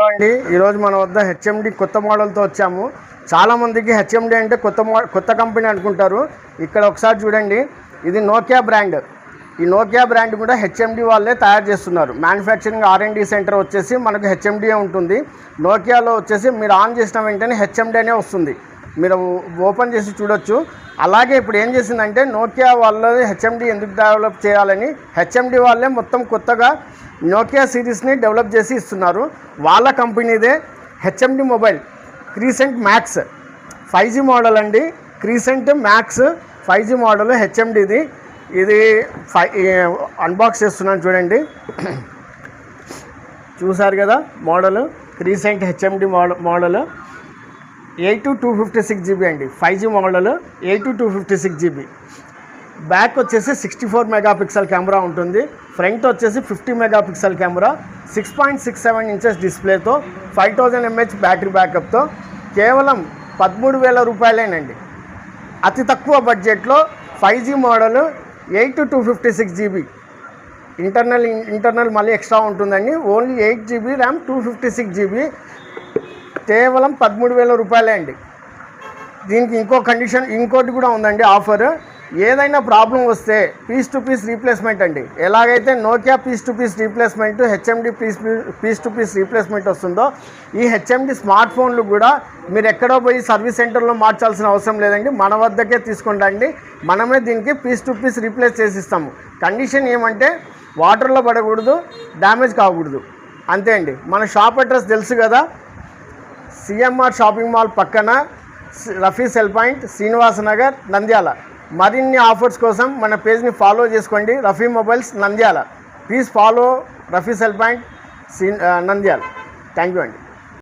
అండి ఈరోజు మన వద్ద హెచ్ఎండి కొత్త మోడల్తో వచ్చాము. చాలామందికి హెచ్ఎండి అంటే కొత్త కంపెనీ అనుకుంటారు. ఇక్కడ ఒకసారి చూడండి, ఇది నోకియా బ్రాండ్. ఈ నోకియా బ్రాండ్ కూడా హెచ్ఎండి వాళ్ళే తయారు చేస్తున్నారు. మ్యానుఫ్యాక్చరింగ్ R&D సెంటర్ వచ్చేసి మనకు హెచ్ఎండియే ఉంటుంది. నోకియాలో వచ్చేసి మీరు ఆన్ చేసిన వెంటనే హెచ్ఎండి అనే వస్తుంది, మీరు ఓపెన్ చేసి చూడొచ్చు. అలాగే ఇప్పుడు ఏం చేసిందంటే నోకియా వాళ్ళది హెచ్ఎండి ఎందుకు డెవలప్ చేయాలని హెచ్ఎండి వాళ్ళే మొత్తం కొత్తగా నోకియా సిరీస్ని డెవలప్ చేసి ఇస్తున్నారు. వాళ్ళ కంపెనీదే HMD mobile Crescent Max 5G model అండి. క్రీసెంట్ మ్యాక్స్ 5G మోడల్ హెచ్ఎండిది. ఇది అన్బాక్స్ చేస్తున్నాను చూడండి. చూసారు కదా మోడల్, క్రీసెంట్ హెచ్ఎండి మోడల్ 8/256 అండి. 5G మోడల్ 8/256 బ్యాక్ వచ్చేసి 64 మెగాపిక్సెల్ కెమెరా ఉంటుంది. ఫ్రంట్ వచ్చేసి 50 మెగాపిక్సెల్ కెమెరా, 6.67 ఇంచెస్ డిస్ప్లేతో 5000 mAh బ్యాటరీ బ్యాకప్తో కేవలం 13,000 రూపాయలేనండి. అతి తక్కువ బడ్జెట్లో 5G మోడల్ 8/256 ఇంటర్నల్ మళ్ళీ ఎక్స్ట్రా ఉంటుందండి. ఓన్లీ 8GB ర్యామ్ 256GB కేవలం 13,000 రూపాయలే అండి. దీనికి ఇంకోటి కూడా ఉందండి ఆఫర్. ఏదైనా ప్రాబ్లం వస్తే పీస్ టు పీస్ రీప్లేస్మెంట్ అండి. ఎలాగైతే Nokia piece to piece replacement, HMD piece to piece replacement వస్తుందో, ఈ హెచ్ఎండి స్మార్ట్ ఫోన్లు కూడా మీరు ఎక్కడో పోయి సర్వీస్ సెంటర్లో మార్చాల్సిన అవసరం లేదండి. మన వద్దకే తీసుకుంటండి, మనమే దీనికి పీస్ టు పీస్ రీప్లేస్ చేసిస్తాము. కండిషన్ ఏమంటే వాటర్లో పడకూడదు, డ్యామేజ్ కాకూడదు, అంతే అండి. మన షాప్ అడ్రస్ తెలుసు కదా, CMR షాపింగ్ మాల్ పక్కన రఫీ సెల్ పాయింట్, శ్రీనివాస నగర్, నంద్యాల. మరిన్ని ఆఫర్స్ కోసం మన పేజ్ని ఫాలో చేసుకోండి, Rafi mobiles Nandyal. Please follow Rafi cell point Nandyal. Thank you అండి.